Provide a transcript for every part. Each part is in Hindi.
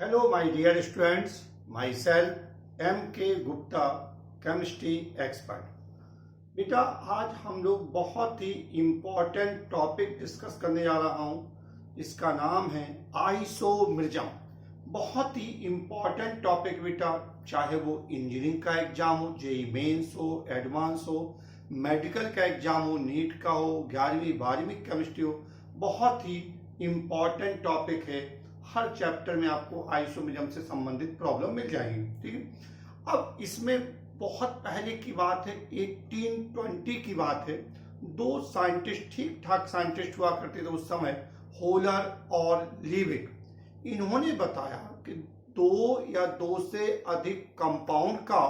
Hello my dear students, myself M.K. Gupta chemistry expert. बेटा आज हम लोग बहुत ही इम्पोर्टेंट टॉपिक डिस्कस करने जा रहा हूँ। इसका नाम है आइसोमेरिज्म। बहुत ही इम्पोर्टेंट टॉपिक बेटा, चाहे वो इंजीनियरिंग का एग्जाम हो, जेई मेंस हो, एडवांस हो, मेडिकल का एग्जाम हो, नीट का हो, 11वीं 12वीं केमिस्ट्री हो, बहुत ही इम्पोर्टेंट टॉपिक है। हर चैप्टर में आपको आइसोमेरिज्म से संबंधित प्रॉब्लम मिल जाएगी। ठीक है, अब इसमें बहुत पहले की बात है, 1820 की बात है। दो साइंटिस्ट, ठीक ठाक साइंटिस्ट हुआ करते थे उस समय, होलर और लीविक। इन्होंने बताया कि दो या दो से अधिक कंपाउंड का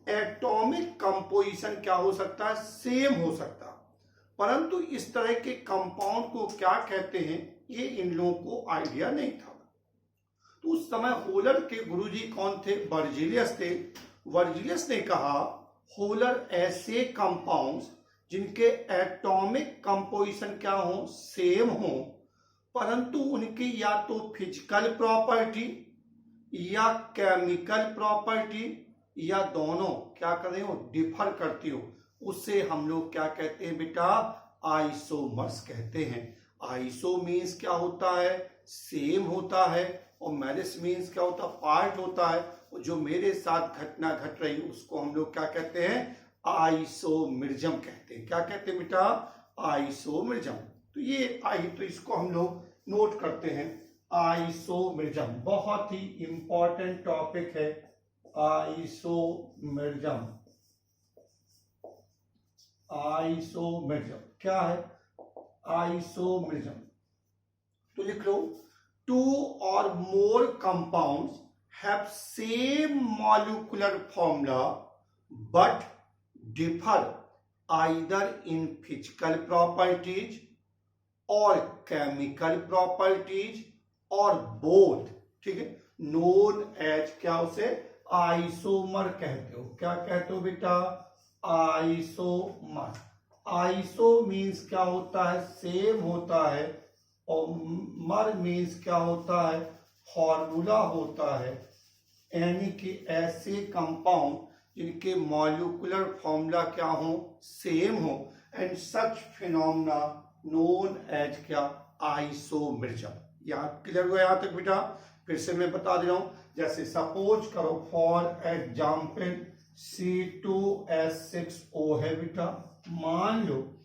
एटॉमिक कंपोजिशन क्या हो सकता है, सेम हो सकता है, परंतु इस तरह के कंपाउंड को क्या कहते हैं ये इन लोगों को आइडिया नहीं था। तो उस समय होलर के गुरुजी कौन थे, वर्जिलियस थे। वर्जिलियस ने कहा होलर ऐसे कंपाउंड्स जिनके एटॉमिक कंपोजिशन क्या हो, सेम हो, परंतु उनकी या तो फिजिकल प्रॉपर्टी या केमिकल प्रॉपर्टी या दोनों क्या कर रहे हो, डिफर करती हो, उससे हम लोग क्या कहते हैं बेटा, आइसोमर्स कहते हैं। आइसो मीन्स क्या होता है, सेम होता है, और मेरिस मीन्स क्या होता है, पार्ट होता है। और जो मेरे साथ घटना घट रही उसको हम लोग क्या कहते हैं, आइसोमेरिज्म कहते हैं। क्या कहते हैं बेटा, आइसोमेरिज्म। तो ये आई, तो इसको हम लोग नोट करते हैं। आइसोमेरिज्म बहुत ही इंपॉर्टेंट टॉपिक है। आइसोमेरिज्म, आइसोमेरिज्म क्या है, आइसोमेरिज्म तो लिख लो, two or more compounds have same molecular formula but differ either in physical properties or chemical properties or both. ठीक है, नोन एज क्या, उसे आइसोमर कहते हो। क्या कहते हो बेटा, आइसोमर। आइसो मीन्स क्या होता है, सेम होता है, और मर मीन्स क्या होता है, फॉर्मूला होता है, यानी कि ऐसे कंपाउंड जिनके मॉलिक्यूलर फॉर्मूला क्या हो, सेम हो, and such phenomena known as क्या, आइसोमेरिज्म। यहाँ क्लियर हुआ यहाँ तक बेटा? फिर से मैं बता दे रहा हूं, जैसे सपोज करो फॉर एग्जाम्पल C2H6O है बेटा। मान लो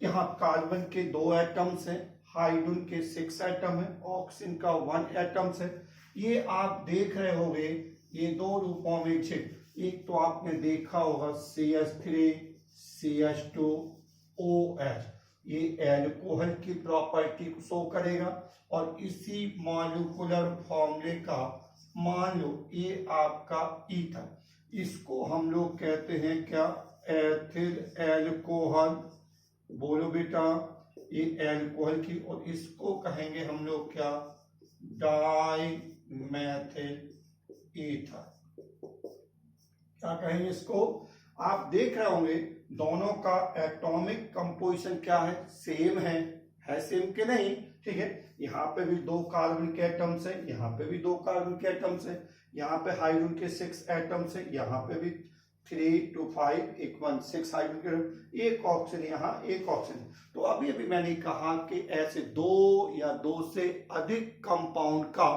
यहाँ कार्बन के 2 एटम्स हैं, हाइड्रोजन के 6 एटम है, ऑक्सीजन का 1 एटम्स है। ये आप देख रहे होंगे, ये दो रूपों में छिट, एक तो आपने देखा होगा CH3 CH2 OH, ये एल्कोहल की प्रॉपर्टी को शो करेगा, और इसी मॉलिक्यूलर फॉर्मूले का मान लो ये आपका ईथर, इसको हम लोग कहते हैं क्या, एथिल एल्कोहल। बोलो बेटा, ये एल्कोहल की, और इसको कहेंगे हम लोग क्या, डाई मेथिल ईथर। क्या कहेंगे इसको? आप देख रहे होंगे दोनों का एटॉमिक कंपोजिशन क्या है, सेम है सेम के नहीं? ठीक है, यहाँ पे भी 2 कार्बन के एटम्स है, यहाँ पे भी 2 कार्बन के एटम्स है, यहाँ पे हाइड्रोजन के 6 एटम्स है, यहाँ पे भी 3 to 5 = 6 हाइड्रोजन के, एक ऑक्सीजन, यहाँ एक ऑक्सीजन। तो अभी अभी मैंने कहा कि ऐसे 2 या 2 से अधिक कंपाउंड का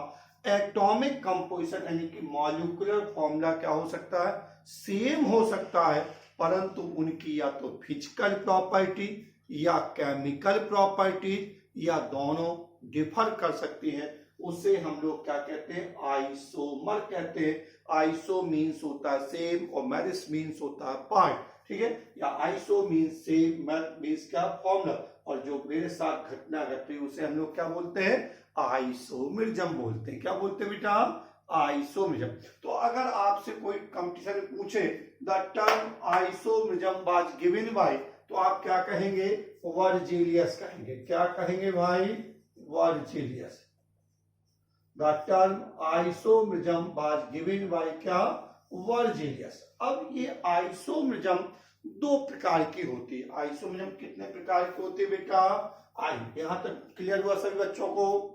एटॉमिक कंपोजिशन यानी कि मॉलिक्यूलर फॉर्मूला क्या हो सकता है, सेम हो सकता है, परंतु उनकी या तो फिजिकल प्रॉपर्टी या केमिकल प्रॉपर्टी या दोनों डिफर कर सकती हैं। उसे हम लोग क्या कहते हैं, आइसोमर कहते हैं। आइसो मीन्स होता है सेम, और मेरिस मीन्स होता है पार्ट। ठीक है, या आइसो मीन्स सेम, मेर मीन्स क्या, फॉर्मूला, और जो मेरे साथ घटना घट रही उसे हम लोग क्या बोलते हैं, आइसोमेरिज्म बोलते हैं। क्या बोलते हैं बेटा, आइसोमेरिज्म। तो अगर आपसे कोई कंपटीशन में पूछे the term isomerism was given by, तो आप क्या कहेंगे, वर्जिलियस कहेंगे। क्या कहेंगे भाई, Berzelius. The term isomerism was given by क्या, वर्जिलियस। अब ये आइसोमेरिज्म 2 प्रकार की होती है। आइसोमेरिज्म कितने प्रकार की होती है बेटा, आई यहां तक क्लियर हुआ सभी बच्चों को?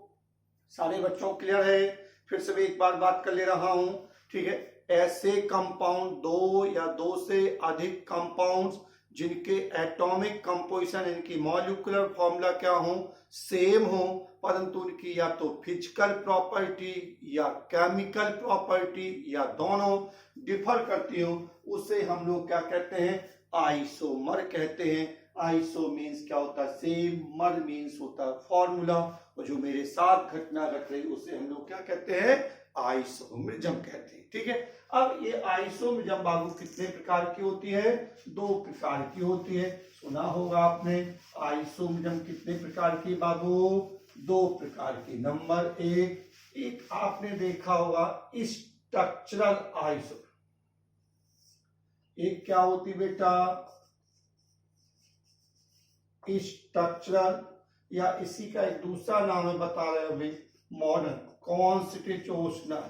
सारे बच्चों को क्लियर है? फिर से मैं एक बार बात कर ले रहा हूं, ठीक है। ऐसे कंपाउंड, दो या दो से अधिक कंपाउंड्स जिनके एटॉमिक कंपोजिशन, इनकी मॉलिक्यूलर फॉर्मूला क्या हो, सेम हो, परंतु उनकी या तो फिजिकल प्रॉपर्टी या केमिकल प्रॉपर्टी या दोनों डिफर करती हो, उसे हम लोग क्या कहते हैं, आइसोमर कहते हैं। आइसो मीन्स क्या होता है, सेम, मर मीन्स होता है फॉर्मूला, और जो मेरे साथ घटना घट रही उसे हम लोग क्या कहते हैं, आइसोमरिज्म कहते हैं, ठीक है। अब ये आइसोमरिज्म बाबू कितने प्रकार की होती है, दो प्रकार की होती है। सुना होगा आपने, आइसोमरिज्म कितने प्रकार की बाबू, दो प्रकार की। नंबर एक आपने देखा होगा स्ट्रक्चरल आइसोमर। एक क्या होती बेटा, स्ट्रक्चरल, या इसी का एक दूसरा नाम है, बता रहे हो, मॉडर्न कॉन्स्टिट्यूशनल।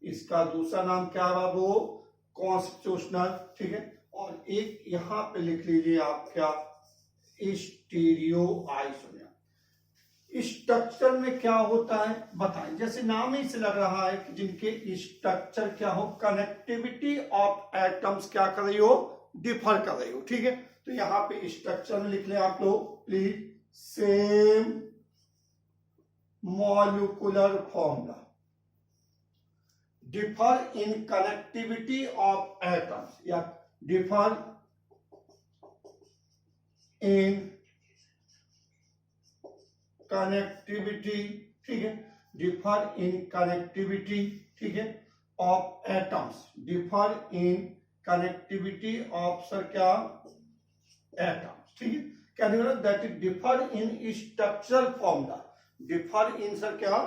इसका दूसरा नाम क्या है बाबू, कॉन्स्टिट्यूशनल, ठीक है। और एक यहां पे लिख लीजिए आप क्या, स्टीरियो आइसोमर। स्ट्रक्चर में क्या होता है बताएं, जैसे नाम ही से लग रहा है कि जिनके स्ट्रक्चर क्या हो, कनेक्टिविटी ऑफ एटम्स क्या कर रही हो, डिफर कर रही हो, ठीक है। तो यहां पे स्ट्रक्चर में लिख ले आप लोग please, same molecular formula, differ in connectivity of atoms, या डिफर इन कनेक्टिविटी, ठीक है, डिफर इन कनेक्टिविटी, ठीक है, of atoms, differ in connectivity of sir क्या, एटम्स, ठीक है। Can you know that is differ in structural formula, differ in sir क्या,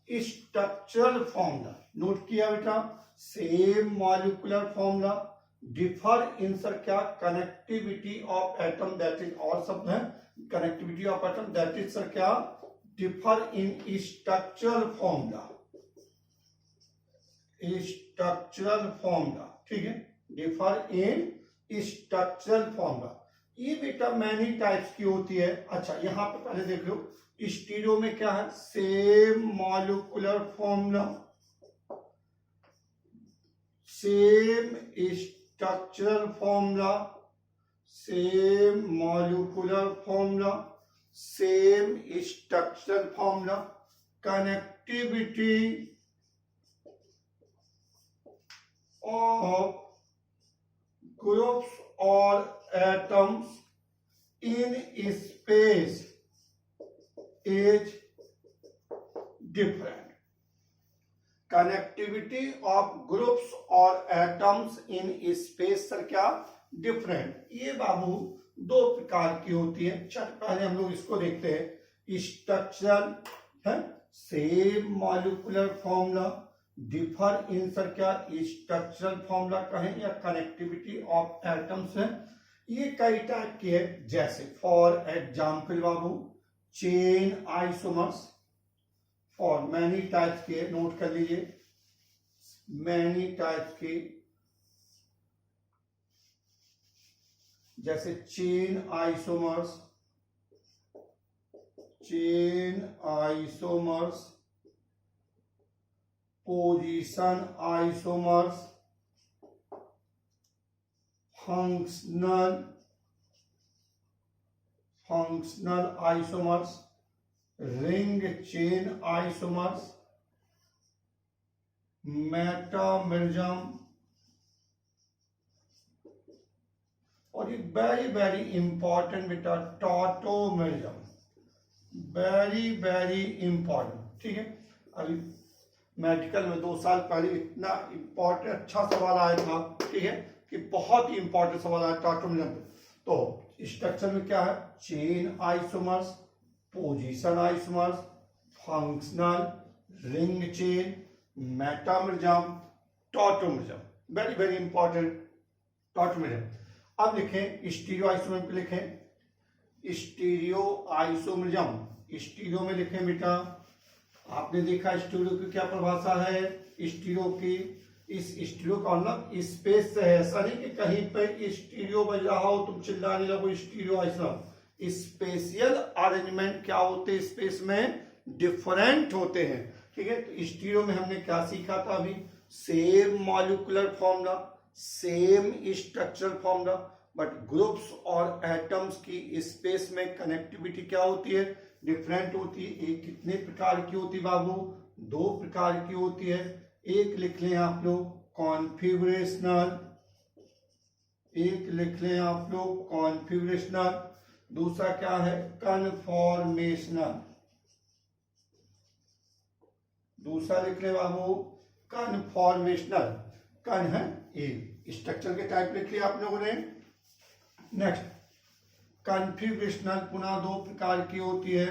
स्ट्रक्चरल फॉर्मूला। नोट किया बेटा, same molecular formula, differ in sir क्या, connectivity of atom, that is और शब्द है, connectivity of atom, that is sir क्या, differ in structural formula, structural formula, ठीक है, डिफर इन स्ट्रक्चरल फॉर्मूला। ये बेटा मैनी टाइप्स की होती है। अच्छा यहां पे पहले देख लो, स्टीरियो में क्या है, same molecular formula, same structural formula, same molecular formula, same structural formula, connectivity of groups और atoms in space is different. Connectivity of groups or atoms in space sir क्या, different। ये बाबू दो प्रकार की होती है। चल पहले हम लोग इसको देखते हैं, स्ट्रक्चरल है, same molecular formula, differ in sir क्या, स्ट्रक्चरल फॉर्मूला कहें या कनेक्टिविटी ऑफ एटम्स है। ये कई टाइप की है, जैसे for example Babu chain isomers, for many types के, नोट कर लीजिए, मैनी टाइप्स के, जैसे chain isomers, chain isomers, position isomers, functional isomers, ring chain isomers, metamerism, और ये वेरी वेरी इंपॉर्टेंट बेटा टॉटोमरिज्म, वेरी वेरी इंपॉर्टेंट, ठीक है। अभी मेडिकल में 2 साल पहले इतना इंपॉर्टेंट अच्छा सवाल आया था, ठीक है, कि बहुत ही इंपॉर्टेंट सवाल आया टॉटोमरिज्म। तो स्ट्रक्चर में क्या है, chain isomers, position isomers, functional, ring chain, metamerism, tautomerism, very very important tautomerism. अब लिखें स्टीरियो आइसोमर पे, लिखें स्टीरियो आइसोमरिज्म, स्टीरियो में लिखें बेटा। आपने देखा स्टीरियो की क्या परिभाषा है, स्टीरियो की, इस स्टीरियो का मतलब स्पेस से है, ऐसा नहीं कि कहीं पे स्टीरियो बज रहा हो तुम चिल्लाने लगो स्टीरियो आइसोमर। स्पेशियल अरेंजमेंट क्या होते हैं, स्पेस में डिफरेंट होते हैं। ठीक है। तो स्टीरियो में हमने क्या सीखा था अभी, same molecular formula, same structural formula, but groups और एटम्स की स्पेस में कनेक्टिविटी क्या होती है, डिफरेंट होती है। एक कितने प्रकार की होती है बाबू, दो प्रकार की होती है। एक लिख लें आप लोग कॉन्फिगरेशनल, एक लिख लें आप लोग कॉन्फिगरेशनल, दूसरा क्या है कन्फॉर्मेशनल, दूसरा लिख लें बाबू कन्फॉर्मेशनल। कन है ए, स्ट्रक्चर के टाइप लिख लिया आप लोगों ने। नेक्स्ट कन्फिगरेशनल पुनः दो प्रकार की होती है,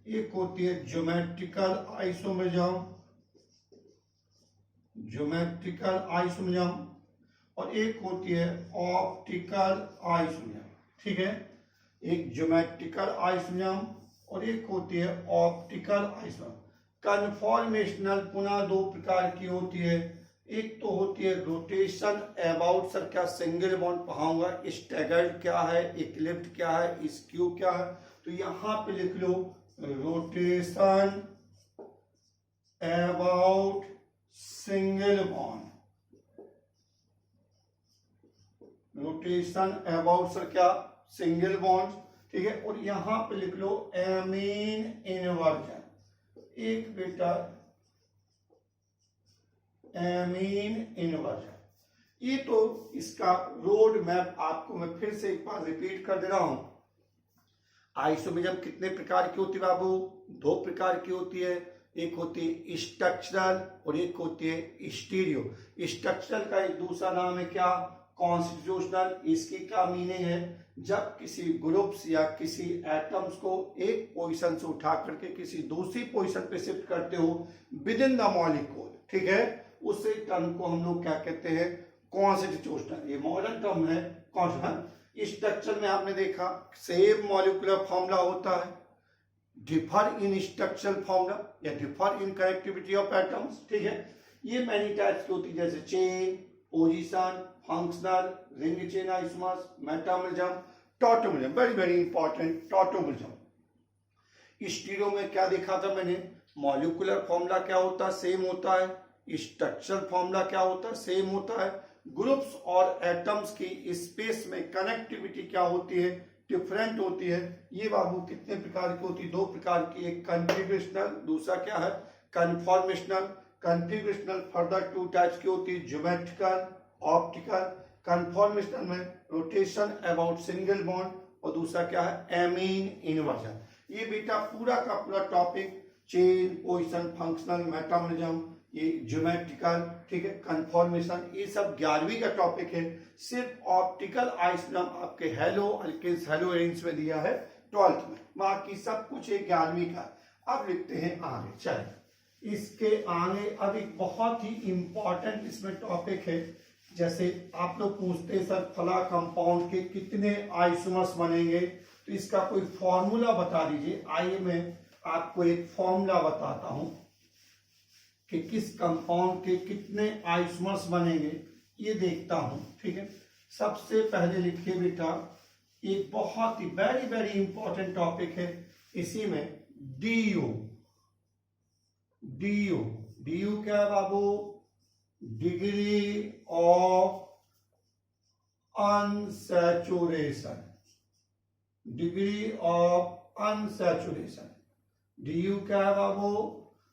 एक होती है ज्योमेट्रिकल आइसोमेरिज्म, ज्योमेट्रिकल आइसोमेरिज्म, और एक होती है ऑप्टिकल आइसोमेरिज्म। ठीक है, एक ज्योमेट्रिकल आइसोमेरिज्म और एक होती है ऑप्टिकल आइसोमेरिज्म। कन्फॉर्मेशनल पुनः दो प्रकार की होती है, एक तो होती है रोटेशन अबाउट, सर क्या सिंगल बॉन्ड पढ़ाऊंगा, स्टैगर्ड क्या है, इक्लिप्स क्या है, स्क्यू क्या है, तो यहां पे लिख लो rotation about single bond, rotation about sir क्या सिंगल बॉन्ड। ठीक है, और यहां पे लिख लो एमीन इनवर्जन, एक बेटा एमीन इनवर्जन। ये तो इसका रोड मैप आपको मैं फिर से एक बार रिपीट कर दे रहा हूं। आइसोमेरिज्म कितने प्रकार की होती है बाबू, दो प्रकार की होती है, एक होती है स्ट्रक्चरल और एक होती है स्टीरियो। स्ट्रक्चरल का एक दूसरा नाम है क्या, कॉन्स्टिट्यूशनल। इसकी क्या मीनिंग है, जब किसी ग्रुप्स या किसी एटम्स को एक पोजीशन से उठा करके किसी दूसरी पोजीशन पे शिफ्ट करते हो विद इन द मॉलिक्यूल, ठीक है, उस टर्म को हम लोग क्या कहते हैं, कॉन्स्टिट्यूशनल। ये मॉडर्न टर्म है कॉन्स्टिट्यूशनल। स्ट्रक्चर में आपने देखा सेम मॉलिक्यूलर फॉर्मूला होता है, डिफर इन स्ट्रक्चरल फॉर्मूला या differ in connectivity of atoms. ठीक है, ये मैनी टाइप्स की होती है, जैसे chain, position, functional, ring chain isomers, metamerism, tautomerism, very very important tautomerism. Stereo में क्या देखा था मैंने, मॉलिक्यूलर फॉर्मूला क्या होता है, सेम होता है, स्ट्रक्चरल फॉर्मूला क्या होता है, सेम होता है, ग्रुप्स और एटम्स की स्पेस में कनेक्टिविटी क्या होती है, डिफरेंट होती है। ये बाबू कितने प्रकार की होती है, दो प्रकार की, एक कन्फिगरेशनल, दूसरा क्या है कन्फॉर्मेशनल। कन्फिगरेशनल फर्दर टू टाइप्स की होती है, ज्योमेट्रिकल, ऑप्टिकल। कन्फॉर्मेशनल में रोटेशन अबाउट सिंगल बॉन्ड और दूसरा क्या है एमीन इनवर्जन। ये बेटा पूरा का पूरा topic chain, position, functional, metamerism, ये ज्योमेट्रिकल, ठीक है, कन्फॉर्मेशन, ये सब 11वीं का टॉपिक है। सिर्फ ऑप्टिकल आइसोमेरिज्म आपके हेलो अल्केन्स हेलो एरिन्स में दिया है 12th में, बाकी सब कुछ 11वीं का। अब लिखते हैं आगे, चलिए इसके आगे अब एक बहुत ही इंपॉर्टेंट इसमें टॉपिक है। जैसे आप लोग पूछते हैं सर फला कंपाउंड के कितने आइसोमर्स बनेंगे, तो इसका कोई फॉर्मूला बता दीजिए। आइए मैं आपको एक फॉर्मूला बताता हूं कि किस कंपाउंड के कितने आइसोमर्स बनेंगे, ये देखता हूं। ठीक है, सबसे पहले लिखिए बेटा, एक बहुत ही वेरी वेरी इंपॉर्टेंट टॉपिक है, इसी में DU। DU क्या है बाबू, degree of unsaturation, degree of unsaturation. DU क्या है बाबू,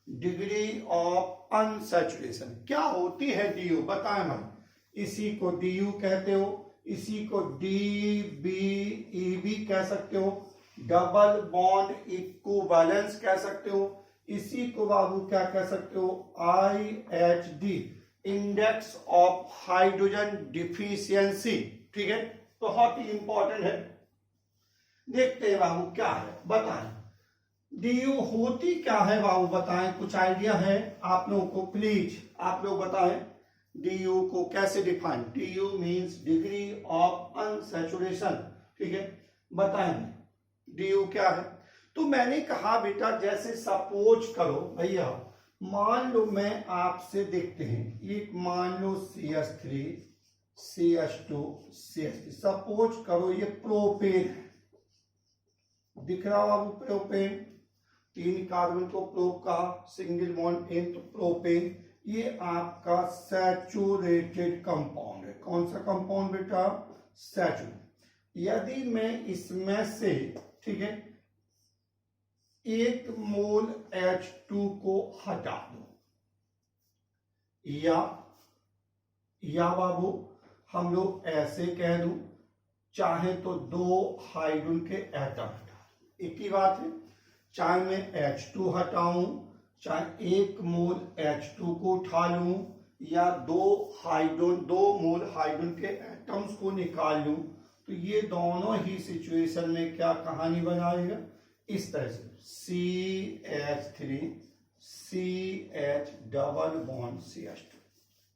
डिग्री ऑफ अनसैचुरेशन। क्या होती है DU बताएं भाई, इसी को DU कहते हो, इसी को DBEB कह सकते हो, डबल बॉन्ड इक्विवेलेंस कह सकते हो, इसी को बाबू क्या कह सकते हो, IHD, index of hydrogen deficiency. ठीक है, बहुत ही इंपॉर्टेंट है। देखते हैं बाबू क्या है, बताएं DU होती क्या है बाबू, बताएं, कुछ आइडिया है आप लोगों को, प्लीज आप लोग बताएं DU को कैसे define. DU means degree of unsaturation. ठीक है, बताएं DU क्या है। तो मैंने कहा बेटा, जैसे सपोज करो भैया, मान लो मैं आपसे देखते हैं, एक मान लो CH3 CH2 CH3, सपोज करो ये प्रोपेन है, दिख रहा बाबू प्रोपेन। 3 कार्बन को प्रोप कहा, सिंगल बॉन्ड एन तो प्रोपेन। ये आपका सैचुरेटेड कंपाउंड है। कौन सा कंपाउंड बेटा? सैचुरेटेड। यदि मैं इसमें से, ठीक है, 1 मोल H2 को हटा दूं, या बाबू हम लोग ऐसे कह दूं, चाहे तो 2 हाइड्रोजन के एटम हटा, एक ही बात है। चाहे मैं H2 हटाऊं, चाहे 1 मोल H2 को उठा लूं, या 2 मोल हाइड्रोजन के एटम्स को निकाल लूं, तो ये दोनों ही सिचुएशन में क्या कहानी बनाएगा? इस तरह से CH3 CH double bond CH2,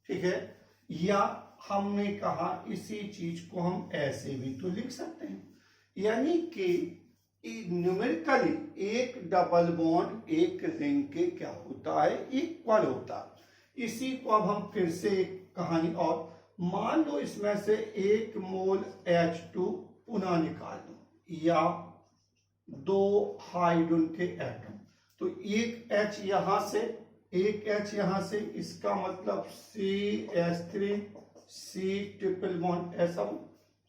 ठीक है। या हमने कहा इसी चीज को हम ऐसे भी तो लिख सकते हैं, यानी कि न्यूमेरिकली एक डबल बॉन्ड एक रिंग के क्या होता है? इक्वल होता है। इसी को अब हम फिर से एक कहानी और, मान लो इसमें से 1 मोल H2 पुनः निकाल दो, या 2 हाइड्रोजन के एटम, तो एक H यहां से, एक H यहां से, इसका मतलब CH3 C ट्रिपल बॉन्ड ऐसा,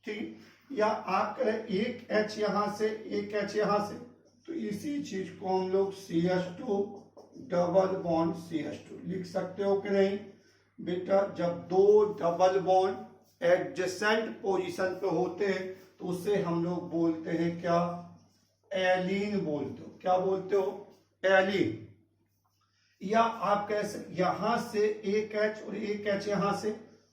ठीक। या आप करें एक H यहां से, एक H यहां से, तो इसी चीज को हम लोग CH2 डबल बॉन्ड CH2 लिख सकते हो कि नहीं बेटा? जब 2 डबल बॉन्ड एडजेसेंट पोजीशन पे होते हैं तो उसे हम लोग बोलते हैं क्या? एलीन बोलते हो। क्या बोलते हो? एलीन। या आप कह सकते यहां से एक H और एक H यहां से,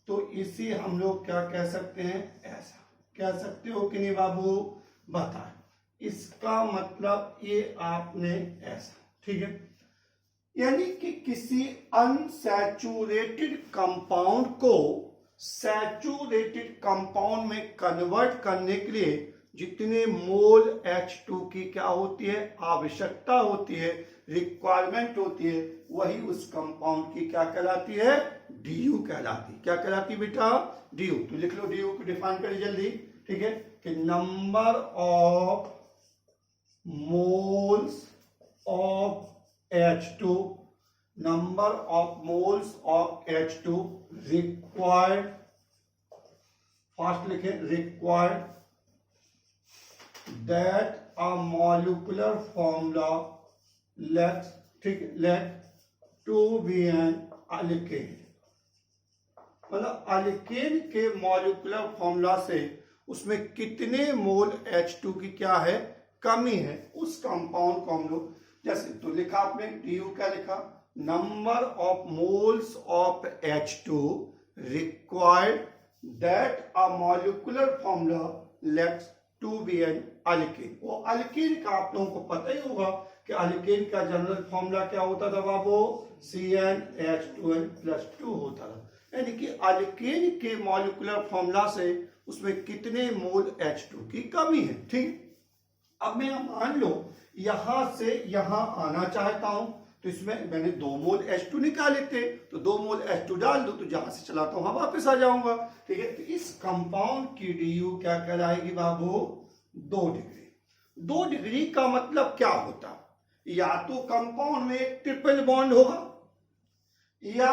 तो इसी हम लोग क्या कह सकते हैं? ऐसा कह सकते हो कि नहीं बाबू? बताएं। इसका मतलब ये आपने ऐसा, ठीक है। यानी कि किसी अनसैचुरेटेड कंपाउंड को सैचुरेटेड कंपाउंड में कन्वर्ट करने के लिए जितने मोल H2 की क्या होती है? आवश्यकता होती है, रिक्वायरमेंट होती है, वही उस कंपाउंड की क्या कहलाती है? DU कहलाती। क्या कहलाती बेटा? DU। तो लिख लो, DU को डिफाइन करिए जल्दी, ठीक है, कि number of moles of H2, number of moles of H2 required, fast लिखे, required that a molecular formula let, ठीक, let to be an alkane, मतलब अल्केन के मॉलिक्यूलर फॉर्मूला से उसमें कितने मोल H2 की क्या है? कमी है, उस कंपाउंड को हम लोग जैसे, तो लिखा आपने DU क्या लिखा? Number of moles of H2 required that a molecular formula lets to be an alkane. वो अल्केन का आप लोगों को पता ही होगा कि अल्केन का जनरल फॉर्मूला क्या होता था बाबू? CnH2n+2 होता था। यानी कि अल्केन के मॉलिक्यूलर फॉर्मूला से उसमें कितने मोल H2 की कमी है, ठीक। अब मैं मान लो यहां से यहां आना चाहता हूं, तो इसमें मैंने 2 मोल H2 निकाले थे, तो 2 मोल H2 डाल दो, तो जहां से चलाता हूं वापस आ जाऊंगा, ठीक है। तो इस कंपाउंड की DU क्या कहलाएगी बाबू? 2 डिग्री। 2 डिग्री का मतलब क्या होता? या तो कंपाउंड में एक ट्रिपल बॉन्ड होगा, या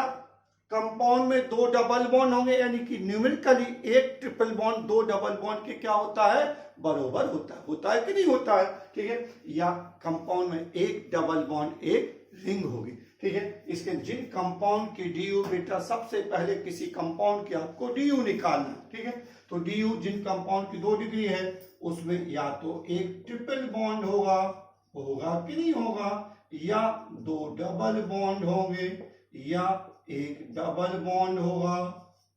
कंपाउंड में 2 डबल बॉन्ड होंगे, यानी कि न्यूमेरिकली एक ट्रिपल बॉन्ड 2 डबल बॉन्ड के क्या होता है? बराबर होता है कि नहीं होता है, ठीक है। या कंपाउंड में एक डबल बॉन्ड एक रिंग होगी, ठीक है। इसके जिन कंपाउंड की DU बेटा, सबसे पहले किसी कंपाउंड की आपको DU निकालना, ठीक है। तो DU जिन कंपाउंड की 2 डिग्री है उसमें या तो एक ट्रिपल बॉन्ड होगा कि नहीं होगा, या 2 डबल बॉन्ड होंगे, या एक डबल बॉन्ड होगा,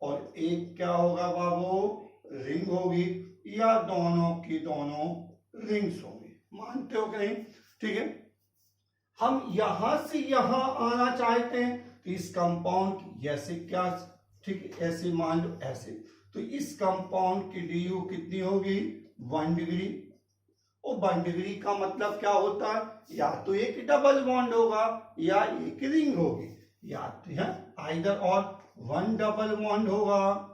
और एक क्या होगा बाबू? रिंग होगी, या दोनों की दोनों रिंग्स होंगी। मानते हो कि नहीं? ठीक है। हम यहां से यहां आना चाहते हैं, तो इस कंपाउंड की जैसे क्या, ठीक, ऐसे मान लो ऐसे, तो इस कंपाउंड की DU कितनी होगी? 1 डिग्री। और 1 डिग्री का मतलब क्या होता है? या तो एक डबल बॉन्ड होगा, या एक रिंग होगी, या तो आइदर और 1 डबल बॉन्ड होगा,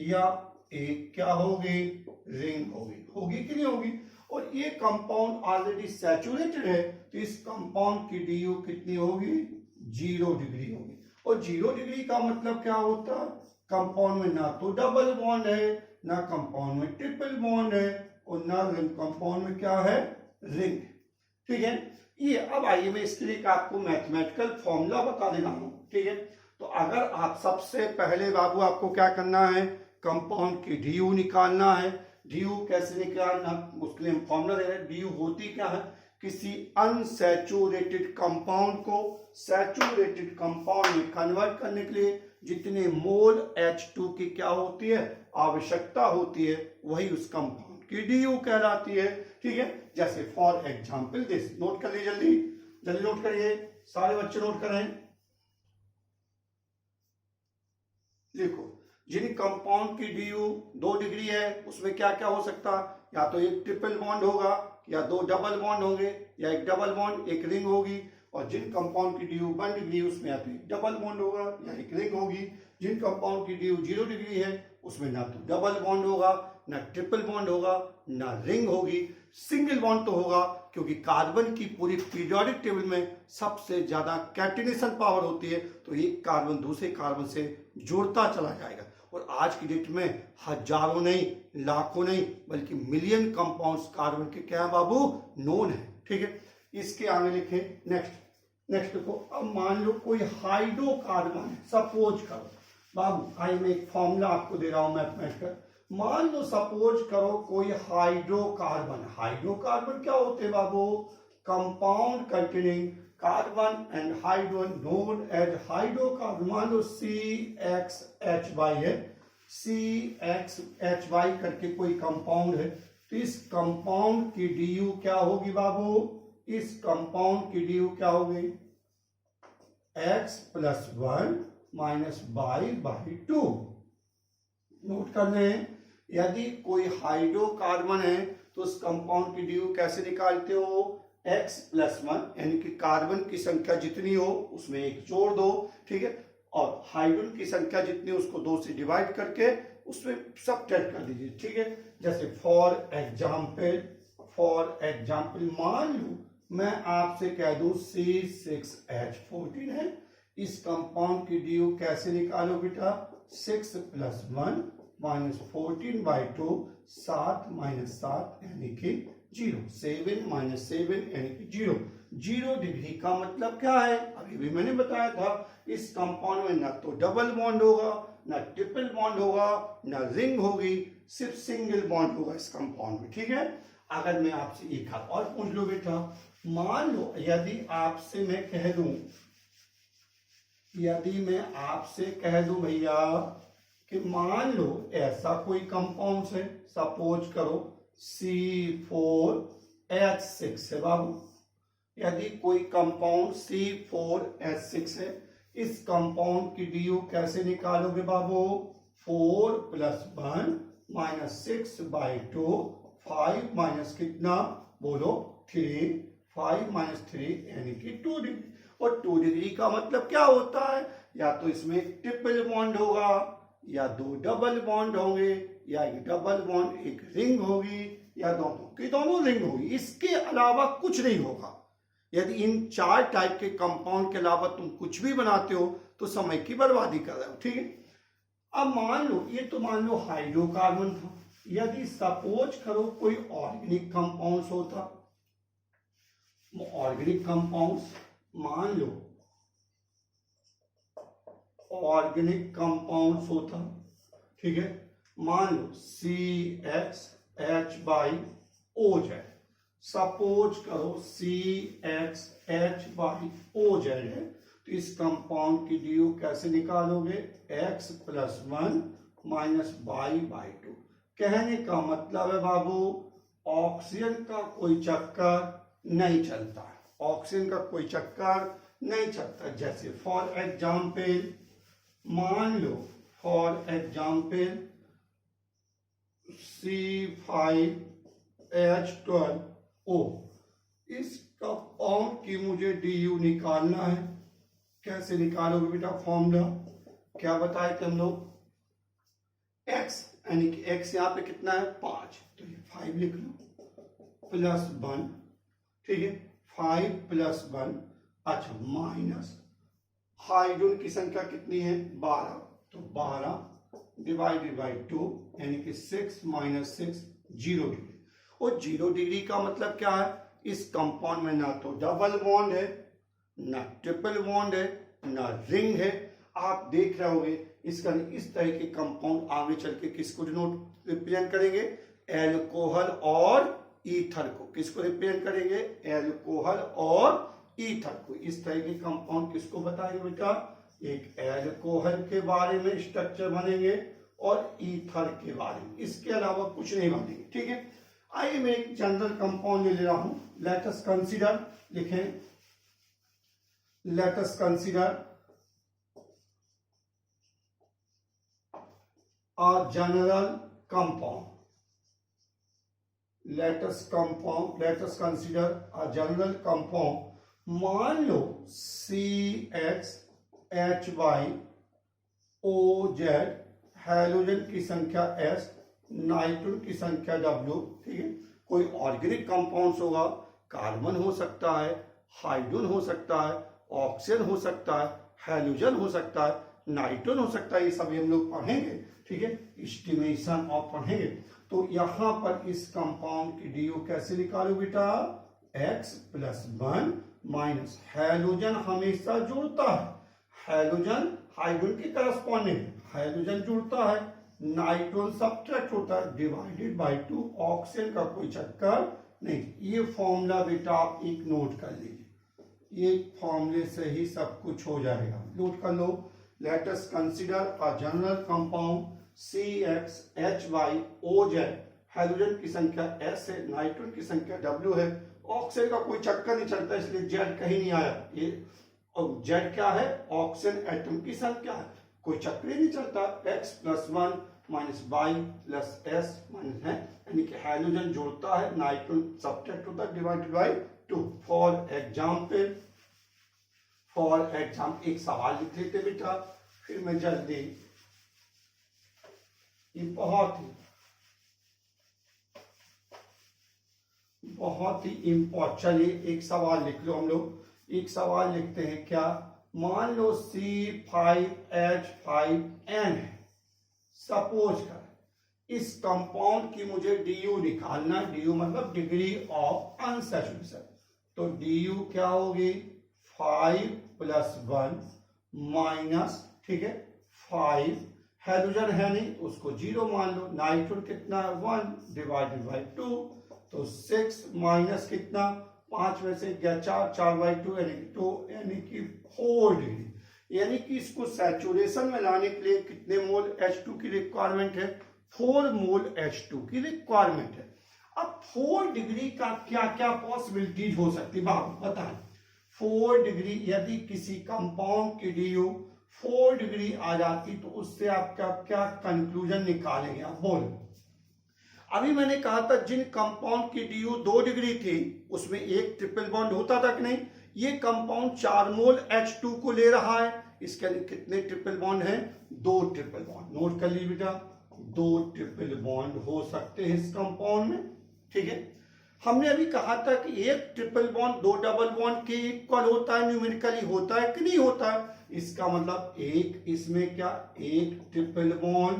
या एक क्या होगी? रिंग होगी कि नहीं होगी। और ये कंपाउंड ऑलरेडी सैचुरेटेड है, तो इस कंपाउंड की डी यू कितनी होगी? 0 डिग्री होगी। और 0 डिग्री का मतलब क्या होता है? कंपाउंड में ना तो डबल बॉन्ड है, ना कंपाउंड में ट्रिपल बॉन्ड है, और ना कंपाउंड में क्या है? रिंग। ठीक है, ये अब आइए मैं इसके लिए आपको मैथमेटिकल फॉर्मूला बता दे रहा हूं। ठीक है, तो अगर आप सबसे पहले बाबू आपको क्या करना है? कंपाउंड की डी यू निकालना है। डी यू कैसे निकालना, उसके लिए हम फॉर्मूला दे रहे हैं। डी यू होती क्या है? किसी अनसैचुरेटेड कंपाउंड को सैचुरेटेड कंपाउंड में कन्वर्ट करने के लिए जितने मोल H2 की क्या होती है? आवश्यकता होती है, वही उस कंपाउंड की डी यू कहलाती है। ठीक है, जैसे फॉर एग्जाम्पल दिस, नोट कर लीजिए, जल्दी जल्दी नोट करिए, सारे बच्चे नोट करें। देखो, जिन कंपाउंड की डी यू 2 डिग्री है, उसमें क्या क्या हो सकता है? या तो एक ट्रिपल बॉन्ड होगा, या 2 डबल बॉन्ड होंगे, या एक डबल बॉन्ड एक रिंग होगी। और जिन कंपाउंड की डी यू 1 डिग्री, उसमें या तो एक डबल बॉन्ड होगा या एक रिंग होगी। जिन कंपाउंड की डी यू 0 डिग्री है, उसमें ना तो डबल बॉन्ड होगा, ना ट्रिपल बॉन्ड होगा, ना रिंग होगी। सिंगल बॉन्ड तो होगा, क्योंकि कार्बन की पूरी पीरियोडिक टेबल में सबसे ज्यादा कैटिनेशन पावर होती है, तो एक कार्बन दूसरे कार्बन से जुड़ता चला जाएगा। और आज की डेट में हजारों नहीं, लाखों नहीं, बल्कि मिलियन कंपाउंड्स कार्बन के क्या है बाबू? नोन है। ठीक है, इसके आगे लिखे नेक्स्ट देखो, अब मान लो कोई हाइड्रोकार्बन है, सपोज करो बाबू, आई मैं एक फॉर्मूला आपको दे रहा हूं मैथमेटिकल। मान लो सपोज करो कोई हाइड्रोकार्बन क्या होते हैं बाबू? Compound containing carbon and hydrogen known as hydrocarbon. मान लो CXHY है, CXHY करके कोई कंपाउंड है, तो इस कंपाउंड की डी यू क्या होगी बाबू? इस कंपाउंड की डी यू क्या होगी? X+1 minus y/2। नोट करने हैं, यदि कोई हाइड्रोकार्बन है तो उस कंपाउंड की डी यू कैसे निकालते हो? X+1, यानी कि कार्बन की संख्या जितनी हो उसमें एक जोड़ दो। ठीक है, और हाइड्रोजन की संख्या जितनी उसको 2 से डिवाइड करके उसमें सब्ट्रैक्ट कर दीजिए। ठीक है, जैसे फॉर एग्जाम्पल मान लो मैं आपसे कह दूं C6H14 है, इस कंपाउंड की डी यू कैसे निकालो बेटा? 6+1 माइनस 14/2, 7 - 7 यानी कि 0, 7 - 7 यानी कि 0। 0 डिग्री का मतलब क्या है? अभी भी मैंने बताया था, इस कंपाउंड में ना तो डबल बॉन्ड होगा, ना ट्रिपल बॉन्ड होगा, ना रिंग होगी, सिर्फ सिंगल बॉन्ड होगा इस कंपाउंड में। ठीक है, अगर मैं आपसे एक हाथ और पूछ लो बेटा, मान लो यदि मैं आपसे कह दूं भैया कि मान लो ऐसा कोई कंपाउंड है, सपोज करो C4H6 है बाबू। यदि कोई कंपाउंड C4H6 है, इस कंपाउंड की डी यू कैसे निकालोगे बाबू? 4+1 माइनस 6/2, 5 माइनस कितना बोलो? 3, 5 - 3 यानी कि 2 डिग्री। और 2 डिग्री का मतलब क्या होता है? या तो इसमें एक ट्रिपल बॉन्ड होगा, या 2 डबल बॉन्ड होंगे, या एक डबल बॉन्ड एक रिंग होगी, या दोनों रिंग होगी। इसके अलावा कुछ नहीं होगा। यदि इन 4 टाइप के कंपाउंड के अलावा तुम कुछ भी बनाते हो तो समय की बर्बादी कर रहे हो। ठीक है, अब मान लो ये तो मान लो हाइड्रोकार्बन था। यदि सपोज करो कोई ऑर्गेनिक कंपाउंड्स होता, ऑर्गेनिक कंपाउंड्स, मान लो ऑर्गेनिक कंपाउंड्स होता, ठीक है, मान लो CXH/OZ, सपोज करो CXH/OZ है, तो इस कंपाउंड की डी यू कैसे निकालोगे? X+1 minus y/2। कहने का मतलब है बाबू, ऑक्सीजन का कोई चक्कर नहीं चलता, ऑक्सीजन का कोई चक्कर नहीं चलता। जैसे फॉर एग्जाम्पल मान लो C5H12O, इस कंपाउंड की मुझे डी यू निकालना है। कैसे निकालोगे बेटा? फॉर्मूला क्या बताए थे हम लोग? x, यानी कि x यहाँ पे कितना है? 5, तो ये 5 लिख लो। प्लस 1, ठीक है, 5 प्लस 1, अच्छा माइनस हाइड्रोजन की संख्या कितनी है 12, तो 12 डिवाइडेड बाई 2 यानी कि 6 माइनस 6 0 डिग्री। और 0 डिग्री का मतलब क्या है, इस कंपाउंड में ना तो डबल बॉन्ड है, ना ट्रिपल बॉन्ड है, ना रिंग है। आप देख रहे होंगे इसका इस तरह के कंपाउंड आगे चल के किसको डिनोट रिप्रेजेंट करेंगे, एल्कोहल और ईथर को। किसको रिप्रेजेंट करेंगे, एल्कोहल और ईथर को। इस तरह के कंपाउंड किसको बताएंगे बेटा, एक एल्कोहल के बारे में स्ट्रक्चर बनेंगे और ईथर के बारे में, इसके अलावा कुछ नहीं बनेंगे, ठीक है। आइए मैं एक जनरल कंपाउंड ले रहा हूं, लेट अस कंसीडर, लिखें let us consider a general compound. Let us consider a general compound. मान लो CHHYOZ, हाइड्रोजन की संख्या S, नाइट्रोजन की संख्या W, ठीक है। कोई ऑर्गेनिक कंपाउंड्स होगा, कार्बन हो सकता है, हाइड्रोजन हो सकता है, ऑक्सीजन हो सकता है, हाइड्रोजन हो सकता है, नाइट्रोजन हो सकता है, ये सभी हम लोग पढ़ेंगे, ठीक है, एस्टिमेशन ऑफ पढ़ेंगे। तो यहां पर इस कंपाउंड की डीओ कैसे निकालो बेटा, x प्लस 1 माइनस हाइड्रोजन हमेशा जुड़ता है, हाइड्रोजन हाइड्रोजन के करस्पॉन्डिंग हाइड्रोजन जुड़ता है, नाइट्रोजन सब्ट्रैक्ट होता है, डिवाइडेड बाय 2, ऑक्सीजन का कोई चक्कर नहीं। ये फॉर्मूला बेटा आप एक नोट कर लीजिए, ये फॉर्मूले से ही सब कुछ हो जाएगा, नोट कर लो। Let us consider a general compound CXHYOZ, hydrogen की संख्या S है, नाइट्रोजन की संख्या W है, ऑक्सीजन का कोई चक्कर नहीं चलता, इसलिए Z कहीं नहीं आया। ये और Z क्या है, ऑक्सीजन एटम की संख्या है, कोई चक्कर ही नहीं चलता। X plus 1 minus Y plus S minus है, यानी कि हाइड्रोजन जोड़ता है, नाइट्रोजन सब्ट्रैक्ट होता है, डिवाइडेड बाई 2। फॉर एग्जाम एक सवाल लिख लेते बेटा, फिर मैं जल्दी, ये बहुत ही इंपॉर्टेंट, चलिए एक सवाल लिख लो हम लोग। एक सवाल लिखते हैं, क्या, मान लो C5H5N है, सपोज कर इस कंपाउंड की मुझे DU निकालना, DU मतलब डिग्री ऑफ अनसैचुरेशन, तो DU क्या होगी 5 प्लस 1 माइनस, ठीक है 5, हाइड्रोजन है नहीं तो उसको 0 मान लो, नाइट्रोजन कितना है 1 डिवाइडेड बाई 2, तो 6 माइनस कितना 5 में से गया 4, 4 बाई 2 यानी कि 2, यानी कि 4 डिग्री। यानी कि इसको सैचुरेशन में लाने के लिए कितने मोल H2 की रिक्वायरमेंट है, 4 मोल H2 की रिक्वायरमेंट है। अब 4 डिग्री का क्या क्या पॉसिबिलिटीज हो सकती है बताएं। 4 डिग्री, यदि किसी कंपाउंड की DU 4 डिग्री आ जाती तो उससे आपका क्या कंक्लूजन निकालेंगे, आप बोलो। अभी मैंने कहा था जिन कंपाउंड की DU 2 डिग्री थी उसमें एक ट्रिपल बॉन्ड होता था कि नहीं, ये कंपाउंड 4 मोल H2 को ले रहा है, इसके लिए कितने ट्रिपल बॉन्ड हैं, 2 ट्रिपल बॉन्ड। नोट कर लीजिए बेटा, 2 ट्रिपल बॉन्ड हो सकते हैं इस कंपाउंड में, ठीक है। हमने अभी कहा था कि एक ट्रिपल बॉन्ड 2 डबल बॉन्ड के इक्वल होता है, न्यूमेरिकली होता है कि नहीं होता है। इसका मतलब एक इसमें क्या, एक triple bond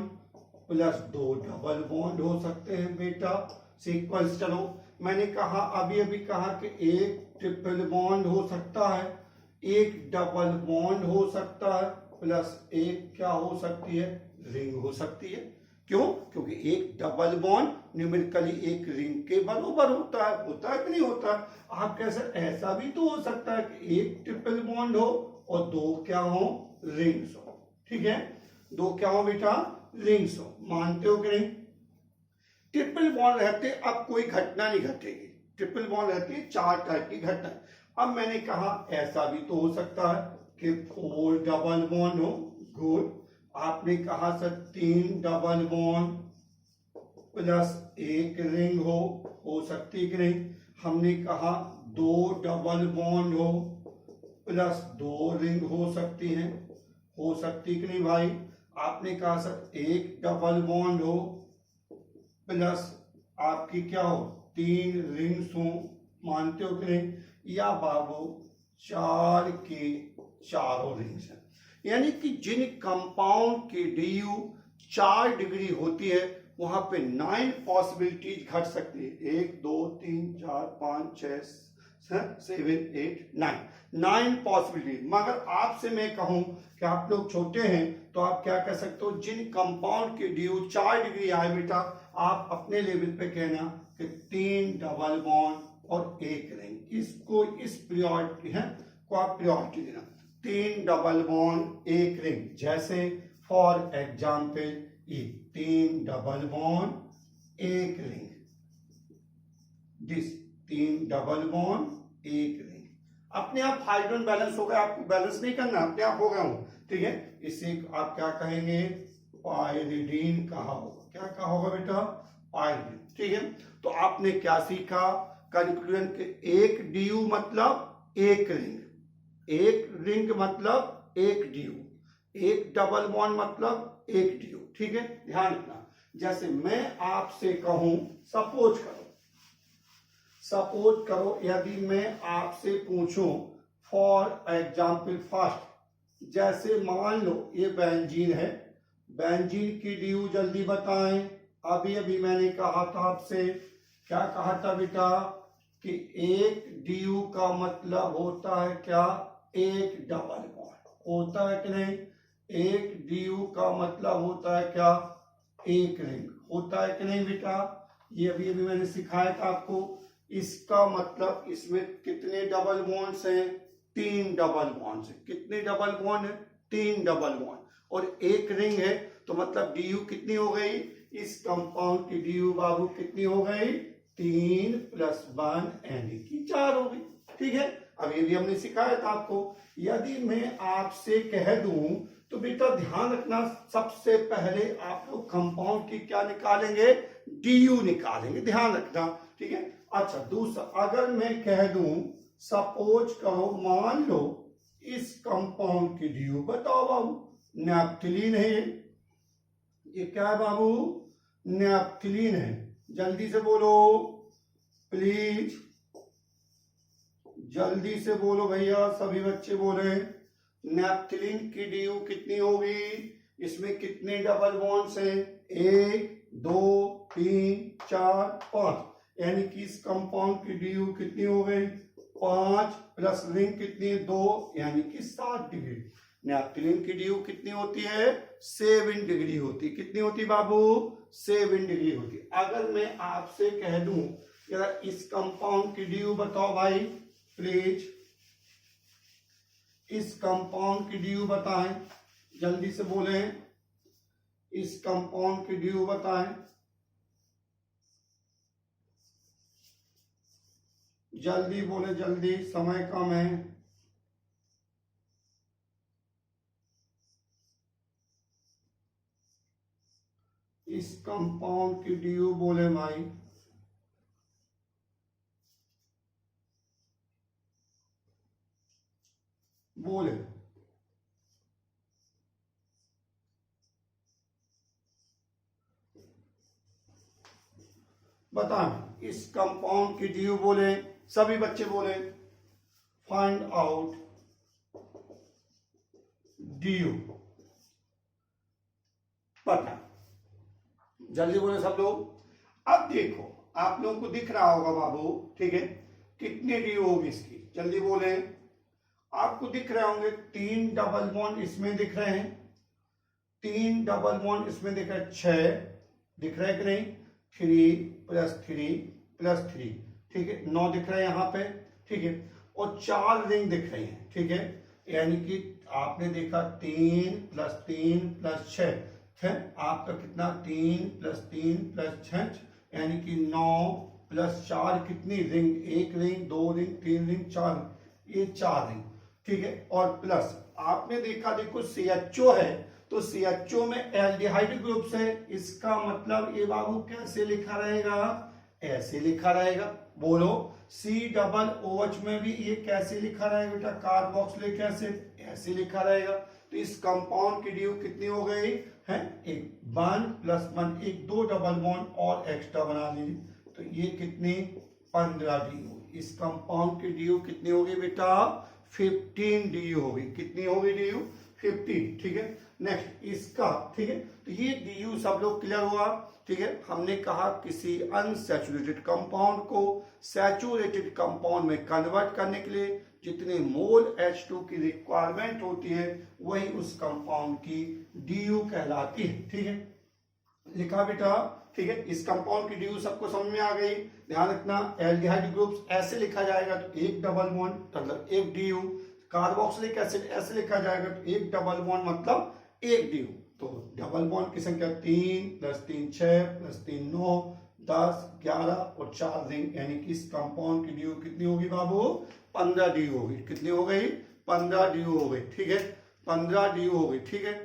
plus 2 double bond हो सकते हैं बेटा, सीक्वेंस। चलो मैंने कहा अभी कहा कि एक ट्रिपल बॉन्ड हो सकता है, एक डबल बॉन्ड हो सकता है, प्लस एक क्या हो सकती है, रिंग हो सकती है। क्यों, क्योंकि एक डबल बॉन्ड न्यूमेरिकली एक रिंग के बराबर होता है कि नहीं होता है। आप कैसे, ऐसा भी तो हो सकता है कि एक ट्रिपल बॉन्ड हो और 2 क्या हो, रिंग्स हो, ठीक है, 2 क्या हो बेटा, रिंग्स हो। मानते हो कि नहीं, ट्रिपल बॉन्ड रहते अब कोई घटना नहीं घटेगी, ट्रिपल बॉन्ड रहती है 4 टाइप की घटना। अब मैंने कहा ऐसा भी तो हो सकता है कि 4 डबल बॉन्ड हो, गुड। आपने कहा sir 3 double bond plus 1 ring हो सकती कि नहीं। हमने कहा 2 डबल बॉन्ड हो प्लस 2 रिंग हो सकती हैं, हो सकती कि नहीं भाई। आपने कहा सर 1 डबल बॉन्ड हो प्लस आपकी क्या हो 3 रिंग्स हों, मानते हो कि नहीं, या बाबू 4 के चारों रिंग्स हैं। यानी कि जिन कंपाउंड की डी यू 4 डिग्री होती है वहां पे 9 पॉसिबिलिटीज घट सकती है। 1 2 3 4 5 6 7 8 9 पॉसिबिलिटी। मगर आपसे मैं कहूं कि आप लोग छोटे हैं तो आप क्या कह सकते हो, जिन कंपाउंड की डी यू 4 डिग्री आए बेटा, आप अपने लेवल पे कहना कि 3 डबल बॉन्ड और 1 रिंग। इसको इस प्रायोरिटी है को आप प्रायोरिटी देना। 3 डबल बॉन्ड 1 रिंग, जैसे फॉर एग्जाम्पल ये 3 double bond 1 ring, this 3 double bond 1 ring. अपने आप हाइड्रोजन बैलेंस हो गया, आपको बैलेंस नहीं करना, अपने आप हो गया हूं, ठीक है। इसे आप क्या कहेंगे, पायरिडीन कहा होगा। क्या कहा होगा बेटा, पायरिडीन, ठीक है। तो आपने क्या सीखा, कंक्लूजन के एक डी मतलब एक रिंग, एक रिंग मतलब एक डी, एक डबल बॉन्ड मतलब एक डी, ठीक है। ध्यान रखना, जैसे मैं आपसे कहूं, सपोज करो यदि मैं आपसे पूछूं फॉर एग्जाम्पल फर्स्ट, जैसे मान लो ये बेंजीन है, बेंजीन की डी जल्दी बताएं। अभी अभी मैंने कहा था आपसे, क्या कहा था बेटा, कि एक डी का मतलब होता है क्या, एक डबल बॉन्ड, होता है कि नहीं। एक डी का मतलब होता है क्या, एक रिंग, होता है कि नहीं बेटा। ये अभी अभी मैंने सिखाया था आपको। इसका मतलब इसमें कितने डबल बॉन्ड्स हैं, 3 डबल बॉन्ड्स हैं। कितने डबल बॉन्ड है, 3 डबल बॉन्ड, और एक रिंग है, तो मतलब डी कितनी हो गई, इस कंपाउंड की डी बाबू कितनी हो गई, 3 + 1 यानी कि 4 हो गई, ठीक है। अभी भी हमने सिखाया था आपको। यदि मैं आपसे कह दूं तो बेटा ध्यान रखना, सबसे पहले आप लोग कंपाउंड की क्या निकालेंगे, डी निकालेंगे, ध्यान रखना, ठीक है। अच्छा, दूसरा, अगर मैं कह दूं, सपोज करो, मान लो इस कंपाउंड की डी बताओ बाबू, नैप्थलीन है ये क्या है बाबू, नैप्थलीन है। जल्दी से बोलो प्लीज, जल्दी से बोलो भैया, सभी बच्चे बोले। नैप्थलीन की डी कितनी होगी, इसमें कितने डबल बॉन्ड्स हैं, 1 2 3 4 5, यानी कि इस कंपाउंड की डी कितनी हो गई, 5 प्लस रिंग कितनी, 2, यानी कि 7 डिग्री। नैप्थलीन की डी कितनी होती है, 7 डिग्री होती। कितनी होती बाबू, 7 डिग्री होती। अगर मैं आपसे कह दूं यार इस कंपाउंड की डी बताओ भाई प्लीज, इस कंपाउंड की डी बताएं, जल्दी से बोलें, इस कंपाउंड की डी बताएं, जल्दी बोले, जल्दी, समय कम है। इस कंपाउंड की डी बोले भाई, बोले, बताएं इस कंपाउंड की डी बोले, सभी बच्चे बोले, फाइंड आउट डी, पता, जल्दी बोले सब लोग। अब देखो आप लोगों को दिख रहा होगा बाबू, ठीक है, कितने डी होगी इसकी, जल्दी बोले। आपको दिख रहे होंगे 3 डबल बॉन्ड इसमें दिख रहे हैं, 3 डबल बॉन्ड इसमें दिख रहे हैं, 6 दिख रहे हैं कि नहीं, 3 + 3 + 3, ठीक है, 9 दिख रहे हैं यहाँ पे, ठीक है, और 4 रिंग दिख रही हैं, ठीक है। यानी कि आपने देखा 3 + 3 + 6 है, आपका कितना, 3 + 3 + 6, यानी कि 9 + 4 कितनी रिंग, 1 रिंग, 2 रिंग, 3 रिंग, 4, ये 4 रिंग, ठीक है। और प्लस आपने देखा, देखो CHO है, तो CHO में एल्डिहाइड ग्रुप्स है, इसका मतलब ये बाबू कैसे लिखा रहेगा, ऐसे लिखा रहेगा, बोलो। COOH में भी ये कैसे लिखा रहेगा बेटा, कार्बोक्सिलिक एसिड, ऐसे लिखा रहेगा। तो इस कंपाउंड की डी कितनी हो गई है, 1 + 1, 1 2 डबल बॉन्ड और एक्स्ट्रा बना लीजिए, तो ये कितनी 15 DU। इस कंपाउंड की DU कितनी होगी बेटा 15 DU होगी। कितनी होगी DU 15। ठीक है, नेक्स्ट इसका, ठीक है, तो ये DU सब लोग क्लियर हुआ। ठीक है, हमने कहा किसी अनसैचुरेटेड कंपाउंड को सैचुरेटेड कंपाउंड में कन्वर्ट करने के लिए जितने मोल H2 की रिक्वायरमेंट होती है वही उस कंपाउंड की DU कहलाती है। ठीक है, लिखा बेटा। ठीक है, इस कंपाउंड की DU सबको समझ में आ गई। ध्यान रखना, एल्डिहाइड ग्रुप्स ऐसे लिखा जाएगा तो एक डबल बॉन्ड मतलब एक DU। कार्बोक्सिलिक एसिड ऐसे लिखा जाएगा तो एक डबल बॉन्ड मतलब एक DU। तो डबल बॉन्ड की संख्या 3 + 3 6 + 3 9 10 11 और 4 रिंग, यानी कि इस कंपाउंड की DU कितनी होगी बाबू 15 DU होगी। कितनी हो गई 15 DU हो गई। ठीक है, 15 DU हो गई। ठीक है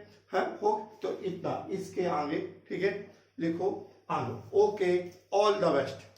हो, तो इतना इसके आगे। ठीक है, लिखो आगे। Okay, all the best.